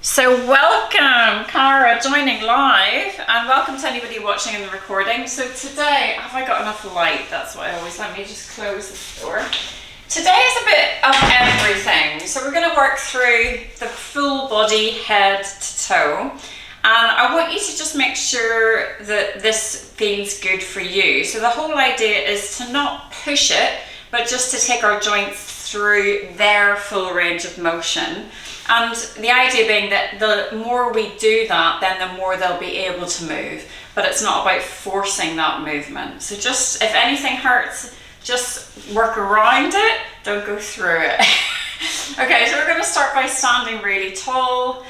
So welcome, Cara, joining live, and welcome to anybody watching in the recording. So today, have I got enough light? That's what I always, let me just close this door. Today is a bit of everything. So we're going to work through the full body, head to toe. And I want you to just make sure that this feels good for you. So the whole idea is to not push it, but just to take our joints through their full range of motion. And the idea being that the more we do that, then the more they'll be able to move. But it's not about forcing that movement. So just, if anything hurts, just work around it, don't go through it. Okay, so we're going to start by standing really tall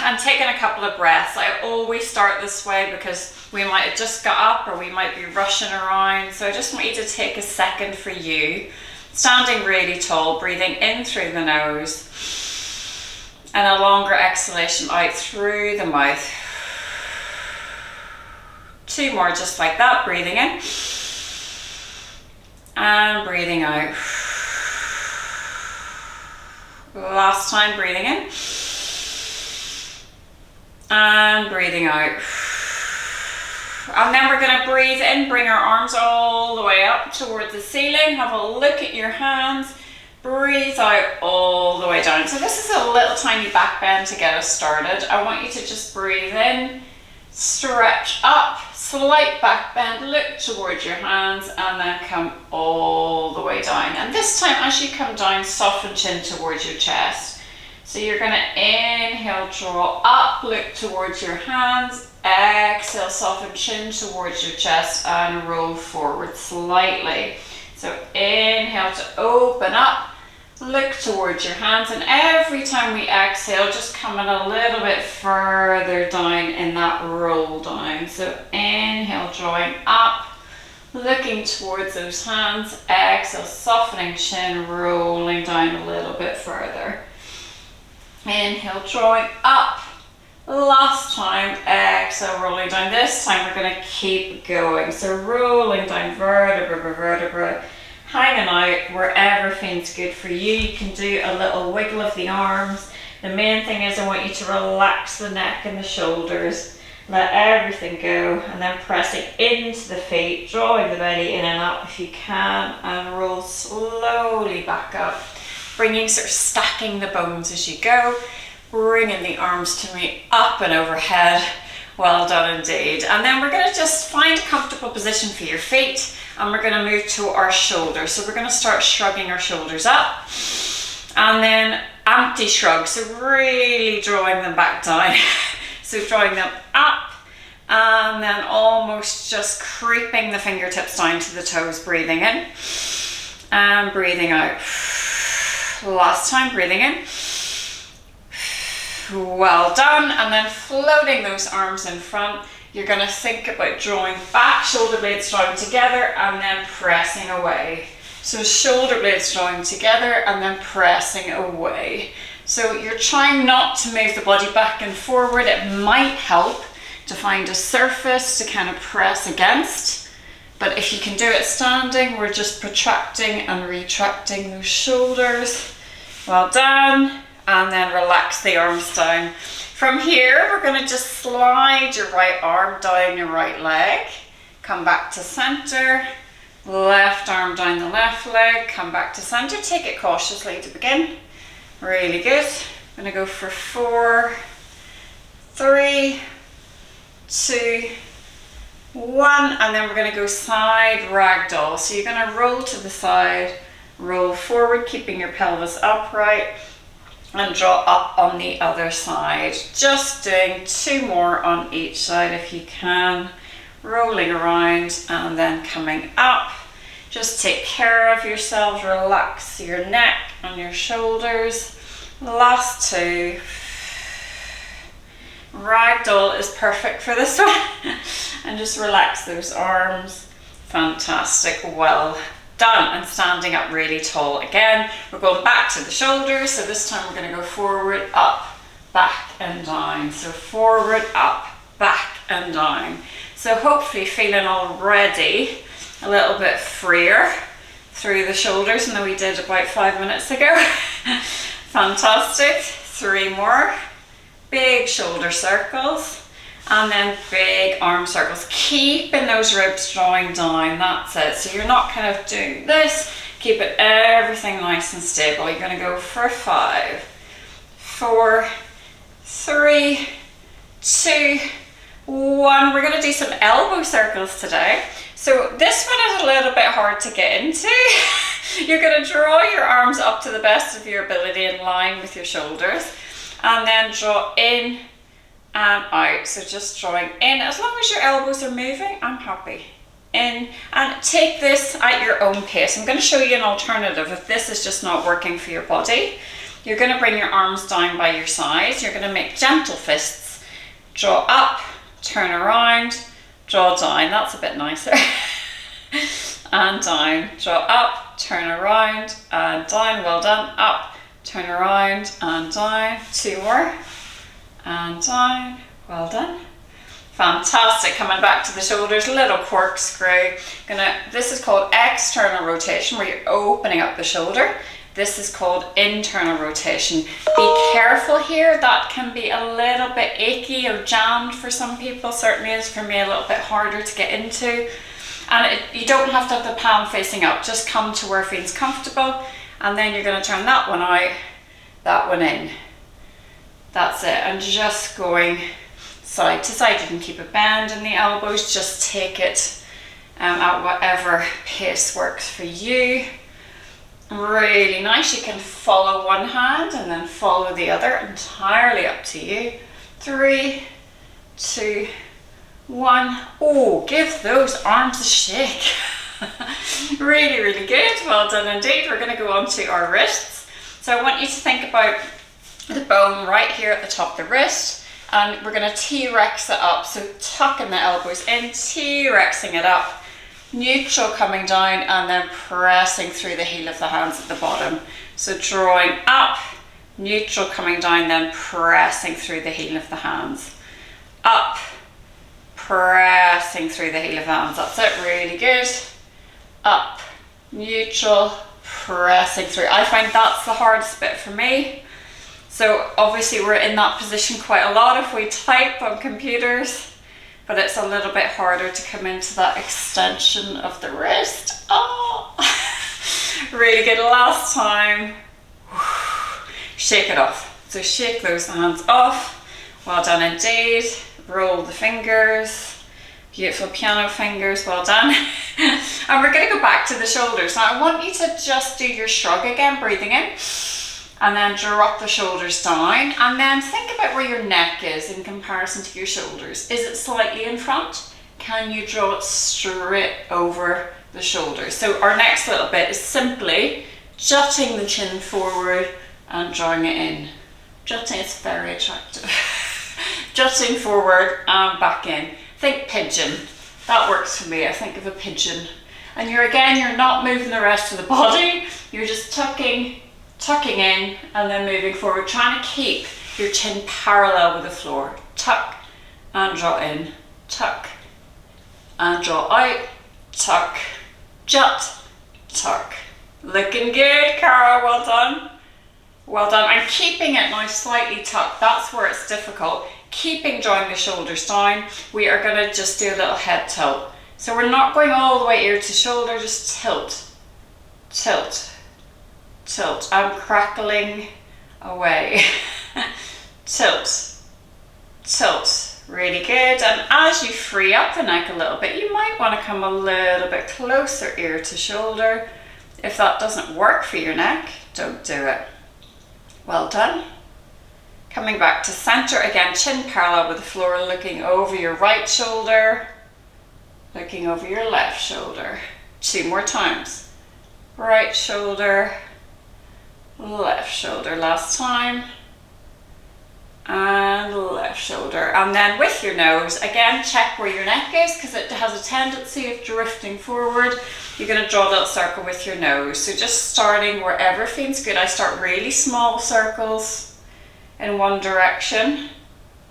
and taking a couple of breaths. I always start this way because we might have just got up or we might be rushing around. So I just want you to take a second for you. Standing really tall, breathing in through the nose and a longer exhalation out through the mouth. Two more just like that, breathing in and breathing out. Last time, breathing in and breathing out. And then we're going to breathe in, bring our arms all the way up towards the ceiling. Have a look at your hands. Breathe out all the way down. So this is a little tiny back bend to get us started. I want you to just breathe in, stretch up, slight back bend, look towards your hands, and then come all the way down. And this time, as you come down, soften chin towards your chest. So you're going to inhale, draw up, look towards your hands. Exhale, soften chin towards your chest and roll forward slightly. So inhale to open up, look towards your hands, and every time we exhale, just coming a little bit further down in that roll down. So inhale, drawing up, looking towards those hands. Exhale, softening chin, rolling down a little bit further. Inhale, drawing up. Last time, exhale, rolling down. This time we're going to keep going. So rolling down vertebra by vertebra, hanging out wherever feels good for you. You can do a little wiggle of the arms. The main thing is I want you to relax the neck and the shoulders. Let everything go, and then pressing into the feet, drawing the belly in and up if you can, and roll slowly back up. Bringing, sort of stacking the bones as you go. Bringing the arms to meet up and overhead. Well done indeed. And then we're going to just find a comfortable position for your feet, and we're going to move to our shoulders. So we're going to start shrugging our shoulders up and then empty shrug. So really drawing them back down. So drawing them up and then almost just creeping the fingertips down to the toes, breathing in and breathing out. Last time, breathing in. Well done. And then floating those arms in front. You're going to think about drawing back, shoulder blades drawing together, and then pressing away. So shoulder blades drawing together and then pressing away. So you're trying not to move the body back and forward. It might help to find a surface to kind of press against. But if you can do it standing, we're just protracting and retracting those shoulders. Well done. And then relax the arms down. From here, we're going to just slide your right arm down your right leg. Come back to center. Left arm down the left leg. Come back to center. Take it cautiously to begin. Really good. I'm going to go for 4, 3, 2, 1. And then we're going to go side ragdoll. So you're going to roll to the side, roll forward, keeping your pelvis upright, and draw up on the other side. Just doing 2 more on each side if you can. Rolling around and then coming up. Just take care of yourselves. Relax your neck and your shoulders. Last 2. Ragdoll is perfect for this one. And just relax those arms. Fantastic. Well done. And standing up really tall again. We're going back to the shoulders. So this time we're going to go forward, up, back and down. So forward, up, back and down. So hopefully feeling already a little bit freer through the shoulders than we did about 5 minutes ago. Fantastic. 3 more. Big shoulder circles. And then big arm circles. Keeping those ribs drawing down. That's it. So you're not kind of doing this. Keep it everything nice and stable. You're going to go for 5, 4, 3, 2, 1. We're going to do some elbow circles today. So this one is a little bit hard to get into. You're going to draw your arms up to the best of your ability in line with your shoulders, and then draw in and out. So just drawing in. As long as your elbows are moving, I'm happy. In, and take this at your own pace. I'm going to show you an alternative if this is just not working for your body. You're going to bring your arms down by your sides. You're going to make gentle fists. Draw up, turn around, draw down. That's a bit nicer. And down. Draw up, turn around, and down. Well done. Up, turn around, and down. 2 more. And down. Well done. Fantastic. Coming back to the shoulders, little corkscrew. This is called external rotation, where you're opening up the shoulder. This is called internal rotation. Be careful here. That can be a little bit achy or jammed for some people. Certainly is for me, a little bit harder to get into. And you don't have to have the palm facing up. Just come to where it feels comfortable. And then you're going to turn that one out, that one in. That's it. And just going side to side. You can keep a bend in the elbows. Just take it at whatever pace works for you. Really nice. You can follow one hand and then follow the other. Entirely up to you. 3, 2, 1. Oh, give those arms a shake. Really, really good. Well done indeed. We're going to go on to our wrists. So I want you to think about the bone right here at the top of the wrist. And we're going to T-rex it up. So tucking the elbows in, T-rexing it up. Neutral coming down and then pressing through the heel of the hands at the bottom. So drawing up, neutral coming down, then pressing through the heel of the hands. Up, pressing through the heel of the hands. That's it, really good. Up, neutral, pressing through. I find that's the hardest bit for me. So obviously we're in that position quite a lot if we type on computers. But it's a little bit harder to come into that extension of the wrist. Oh, really good. Last time. Shake it off. So shake those hands off. Well done indeed. Roll the fingers. Beautiful piano fingers. Well done. And we're going to go back to the shoulders. Now I want you to just do your shrug again, breathing in. And then drop the shoulders down, and then think about where your neck is in comparison to your shoulders. Is it slightly in front? Can you draw it straight over the shoulders? So our next little bit is simply jutting the chin forward and drawing it in. Jutting is very attractive. Jutting forward and back in. Think pigeon. That works for me. I think of a pigeon. And you're not moving the rest of the body. You're just tucking in and then moving forward, trying to keep your chin parallel with the floor. Tuck and draw in, tuck and draw out, tuck, jut, tuck. Looking good, Cara, well done. Well done. I'm keeping it now slightly tucked. That's where it's difficult. Keeping drawing the shoulders down. We are going to just do a little head tilt. So we're not going all the way ear to shoulder, just tilt, tilt, tilt. I'm crackling away. Tilt, tilt. Really good. And as you free up the neck a little bit, you might want to come a little bit closer ear to shoulder. If that doesn't work for your neck, don't do it. Well done. Coming back to center again, chin parallel with the floor, looking over your right shoulder, looking over your left shoulder. 2 more times. Right shoulder, left shoulder. Last time. And left shoulder. And then with your nose, again, check where your neck is because it has a tendency of drifting forward. You're going to draw a little circle with your nose. So just starting wherever feels good. I start really small circles in one direction.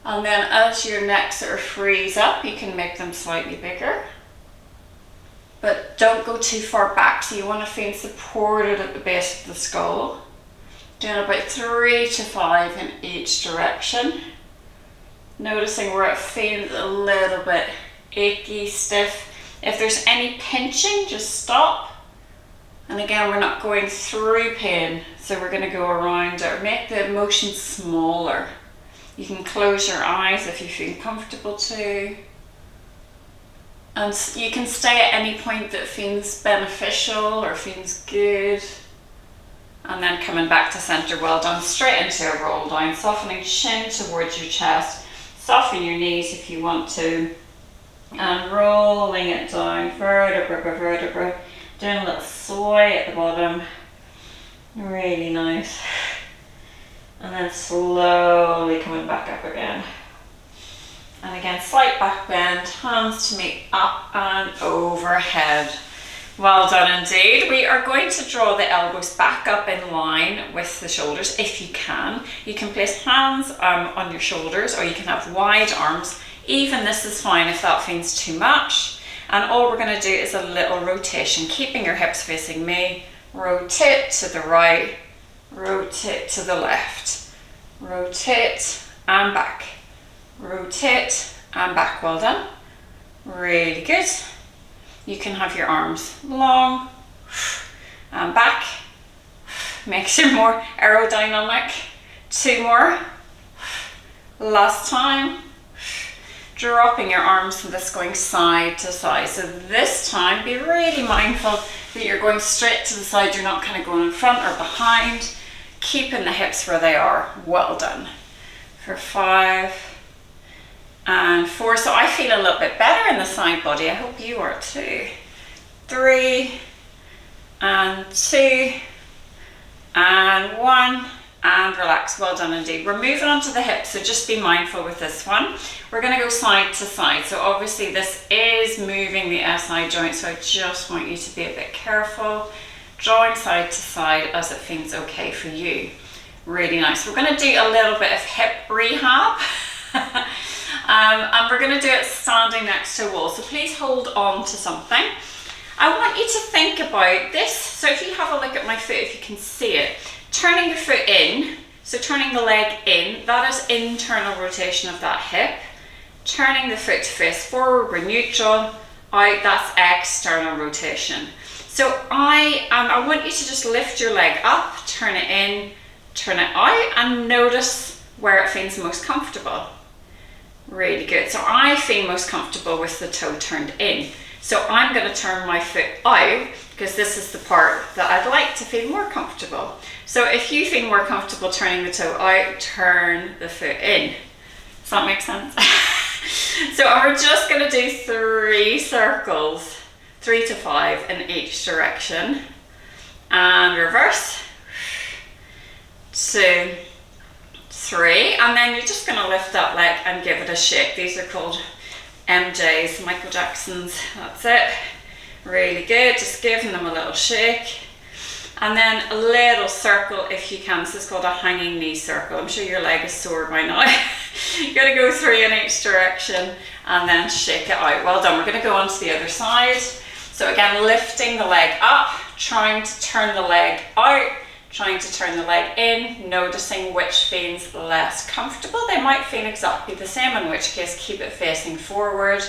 And then as your neck sort of frees up, you can make them slightly bigger. But don't go too far back, so you want to feel supported at the base of the skull. Doing about 3 to 5 in each direction. Noticing where it feels a little bit achy, stiff. If there's any pinching, just stop. And again, we're not going through pain, so we're going to go around it. Make the motion smaller. You can close your eyes if you feel comfortable to. And you can stay at any point that feels beneficial or feels good. And then coming back to center, well done. Straight into a roll down, softening chin towards your chest. Soften your knees if you want to. And rolling it down, vertebra by vertebra. Doing a little sway at the bottom. Really nice. And then slowly coming back up again. And again, slight back bend, hands to meet up and overhead. Well done indeed. We are going to draw the elbows back up in line with the shoulders if you can. You can place hands on your shoulders, or you can have wide arms. Even this is fine if that feels too much. And all we're going to do is a little rotation, keeping your hips facing me. Rotate to the right, rotate to the left, rotate and back, rotate and back. Well done. Really good. You can have your arms long and back. Makes you more aerodynamic. 2 more. Last time. Dropping your arms and this going side to side. So this time, be really mindful that you're going straight to the side. You're not kind of going in front or behind. Keeping the hips where they are. Well done. For 5 and 4. So I feel a little bit better in the side body. I hope you are too. 3 and 2 and 1 and relax. Well done indeed. We're moving on to the hips, so just be mindful with this one. We're going to go side to side. So obviously this is moving the SI joint, so I just want you to be a bit careful. Drawing side to side as it feels okay for you. Really nice. We're going to do a little bit of hip rehab. And we're going to do it standing next to a wall. So please hold on to something. I want you to think about this. So if you have a look at my foot, if you can see it, turning the foot in, so turning the leg in, that is internal rotation of that hip. Turning the foot to face forward, we're neutral. Out, that's external rotation. So I want you to just lift your leg up, turn it in, turn it out, and notice where it feels most comfortable. Really good. So I feel most comfortable with the toe turned in. So I'm going to turn my foot out because this is the part that I'd like to feel more comfortable. So if you feel more comfortable turning the toe out, turn the foot in. Does that make sense? So we're just going to do 3 circles, 3 to 5 in each direction. And reverse. 2, 3, and then you're just going to lift that leg and give it a shake. These are called MJs, Michael Jackson's. That's it. Really good. Just giving them a little shake. And then a little circle if you can. This is called a hanging knee circle. I'm sure your leg is sore by now. You're going to go 3 in each direction and then shake it out. Well done. We're going to go on to the other side. So again, lifting the leg up, trying to turn the leg out, trying to turn the leg in, noticing which feels less comfortable. They might feel exactly the same, in which case keep it facing forward.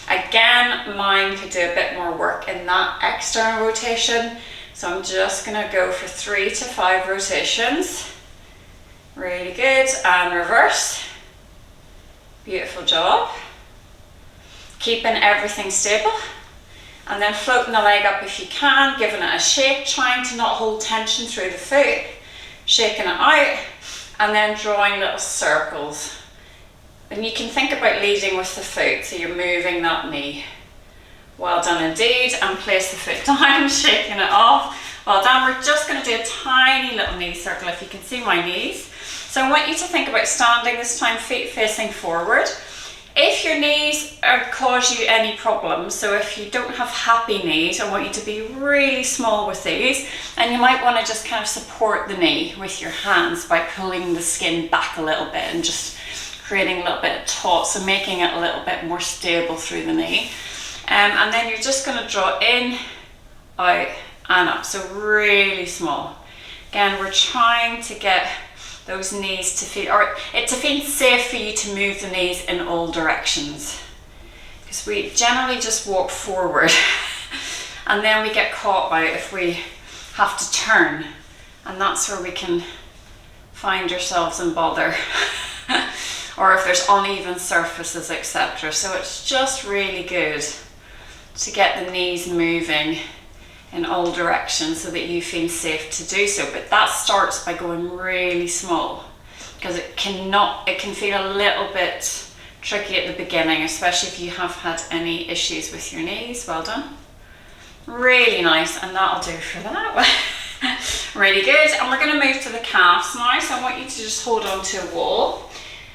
Again, mine could do a bit more work in that external rotation. So I'm just going to go for 3 to 5 rotations. Really good. And reverse. Beautiful job. Keeping everything stable. And then floating the leg up if you can, giving it a shake, trying to not hold tension through the foot. Shaking it out. And then drawing little circles. And you can think about leading with the foot, so you're moving that knee. Well done indeed, and place the foot down, shaking it off. Well done. We're just going to do a tiny little knee circle if you can see my knees. So I want you to think about standing this time, feet facing forward. If your knees cause you any problems, so if you don't have happy knees, I want you to be really small with these, and you might want to just kind of support the knee with your hands by pulling the skin back a little bit and just creating a little bit of taut, so making it a little bit more stable through the knee. And then you're just going to draw in, out and up, so really small. Again, we're trying to get those knees to feel, or it to feel safe for you to move the knees in all directions. Because we generally just walk forward and then we get caught out if we have to turn, and that's where we can find ourselves in bother. Or if there's uneven surfaces, etc. So it's just really good to get the knees moving in all directions so that you feel safe to do so. But that starts by going really small, because it can feel a little bit tricky at the beginning, especially if you have had any issues with your knees. Well done. Really nice, and that'll do for that. Really good. And we're going to move to the calves now, so I want you to just hold on to a wall.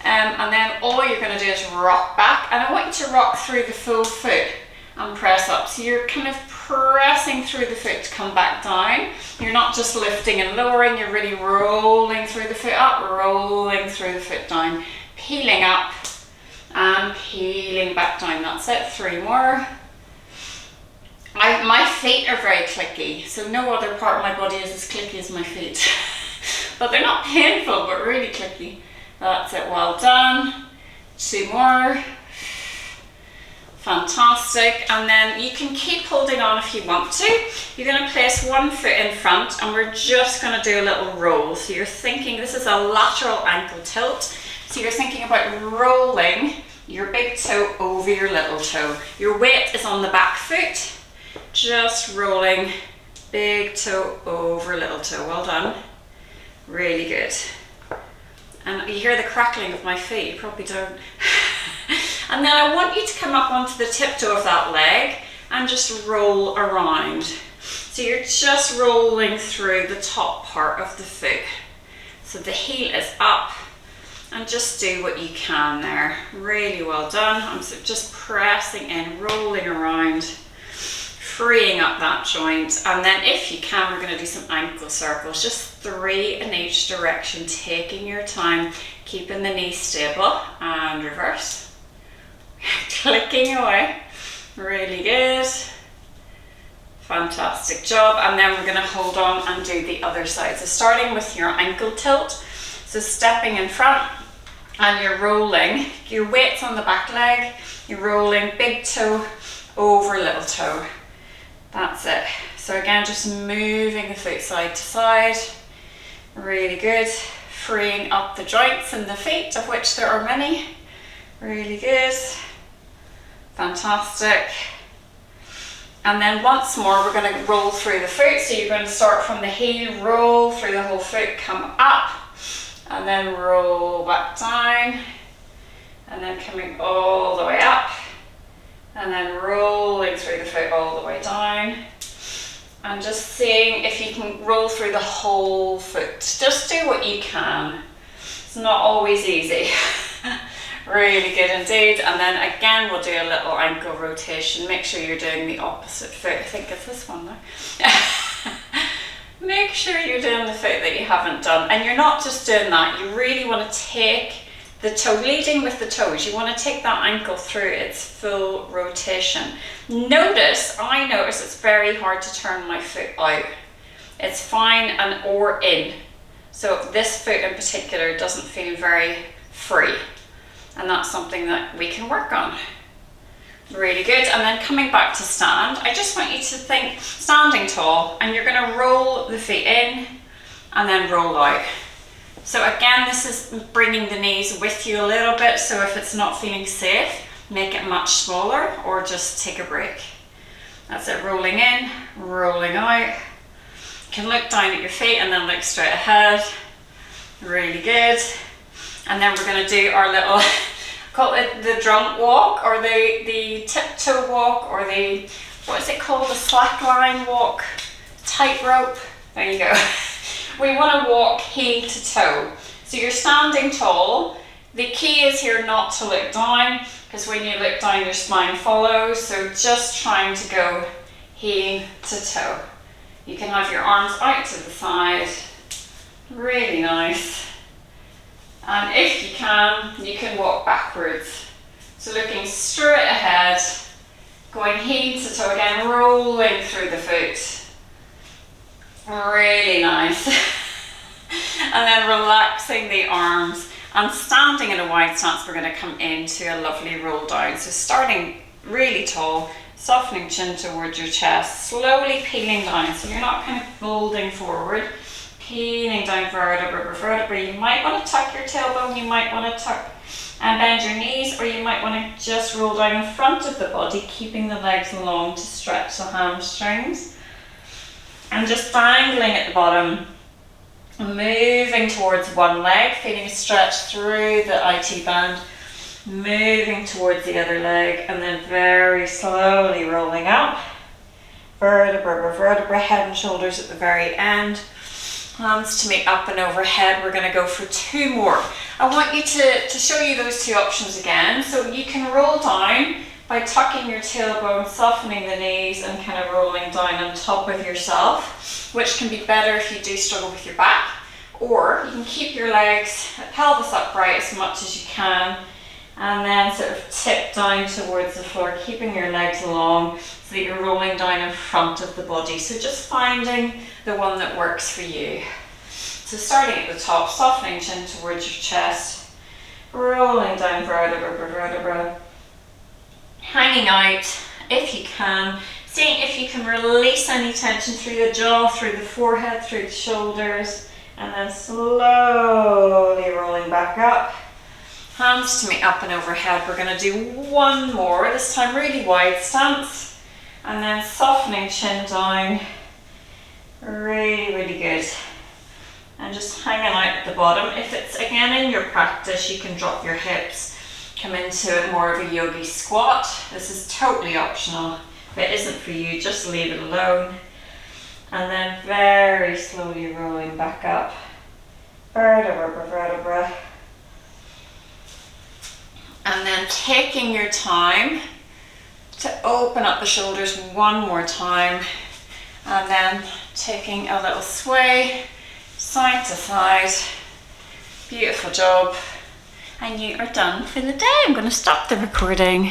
And then all you're going to do is rock back, and I want you to rock through the full foot and press up. So you're kind of pressing through the foot to come back down. You're not just lifting and lowering, you're really rolling through the foot up, rolling through the foot down, peeling up and peeling back down. That's it. 3 more. My feet are very clicky, so no other part of my body is as clicky as my feet. But they're not painful, but really clicky. That's it. Well done. 2 more. Fantastic. And then you can keep holding on if you want to. You're going to place one foot in front, and we're just going to do a little roll. So you're thinking, this is a lateral ankle tilt. So you're thinking about rolling your big toe over your little toe. Your weight is on the back foot. Just rolling big toe over little toe. Well done. Really good. And you hear the crackling of my feet, you probably don't. And then I want you to come up onto the tiptoe of that leg and just roll around. So you're just rolling through the top part of the foot. So the heel is up, and just do what you can there. Really well done. I'm just pressing in, rolling around, freeing up that joint. And then if you can, we're going to do some ankle circles, just 3 in each direction, taking your time, keeping the knee stable, and reverse. Clicking away. Really good. Fantastic job. And then we're going to hold on and do the other side. So starting with your ankle tilt, so stepping in front and you're rolling, your weight's on the back leg, you're rolling big toe over little toe. That's it. So again, just moving the foot side to side. Really good. Freeing up the joints in the feet, of which there are many. Really good. Fantastic. And then once more, we're going to roll through the foot. So you're going to start from the heel, roll through the whole foot, come up, and then roll back down, and then coming all the way up, and then rolling through the foot all the way down. And just seeing if you can roll through the whole foot. Just do what you can. It's not always easy. Really good indeed. And then again, we'll do a little ankle rotation. Make sure you're doing the opposite foot. I think it's this one now. Make sure you're doing the foot that you haven't done. And you're not just doing that. You really want to take the toe, leading with the toes. You want to take that ankle through its full rotation. I notice it's very hard to turn my foot out. It's fine and or in. So this foot in particular doesn't feel very free. And that's something that we can work on. Really good. And then coming back to stand, I just want you to think standing tall, and you're going to roll the feet in and then roll out. So again, this is bringing the knees with you a little bit. So if it's not feeling safe, make it much smaller or just take a break. That's it. Rolling in, rolling out. You can look down at your feet and then look straight ahead. Really good. And then we're going to do our little, call it the drunk walk, or the tiptoe walk, or the, what is it called, the slack line walk, tightrope. There you go. We want to walk heel to toe. So you're standing tall. The key is here not to look down, because when you look down, your spine follows. So just trying to go heel to toe. You can have your arms out to the side. Really nice. And if you can walk backwards. So looking straight ahead, going heel to toe again, rolling through the foot. Really nice. And then relaxing the arms and standing in a wide stance, we're going to come into a lovely roll down. So starting really tall, softening chin towards your chest, slowly peeling down. So you're not kind of folding forward, peeling down vertebra by vertebra. You might want to tuck your tailbone, you might want to tuck and bend your knees, or you might want to just roll down in front of the body, keeping the legs long to stretch the hamstrings. And just dangling at the bottom, moving towards one leg, feeling a stretch through the IT band, moving towards the other leg, and then very slowly rolling up. Vertebra by vertebra, head and shoulders at the very end. Hands to meet up and overhead. We're going to go for 2 more. I want you to show you those 2 options again. So you can roll down by tucking your tailbone, softening the knees, and kind of rolling down on top of yourself, which can be better if you do struggle with your back. Or you can keep your legs, pelvis upright as much as you can, and then sort of tip down towards the floor, keeping your legs long so that you're rolling down in front of the body. So just finding the one that works for you. So starting at the top, softening chin towards your chest, rolling down vertebra by vertebra, hanging out if you can, seeing if you can release any tension through the jaw, through the forehead, through the shoulders, and then slowly rolling back up. Hands to meet up and overhead. We're going to do 1 more, this time really wide stance, and then softening chin down. Really, really good. And just hanging out at the bottom. If it's again in your practice, you can drop your hips, come into more of a yogi squat. This is totally optional. If it isn't for you, just leave it alone. And then very slowly rolling back up. Vertebra by vertebra. And then taking your time to open up the shoulders 1 more time. And then taking a little sway side to side. Beautiful job. And you are done for the day. I'm going to stop the recording.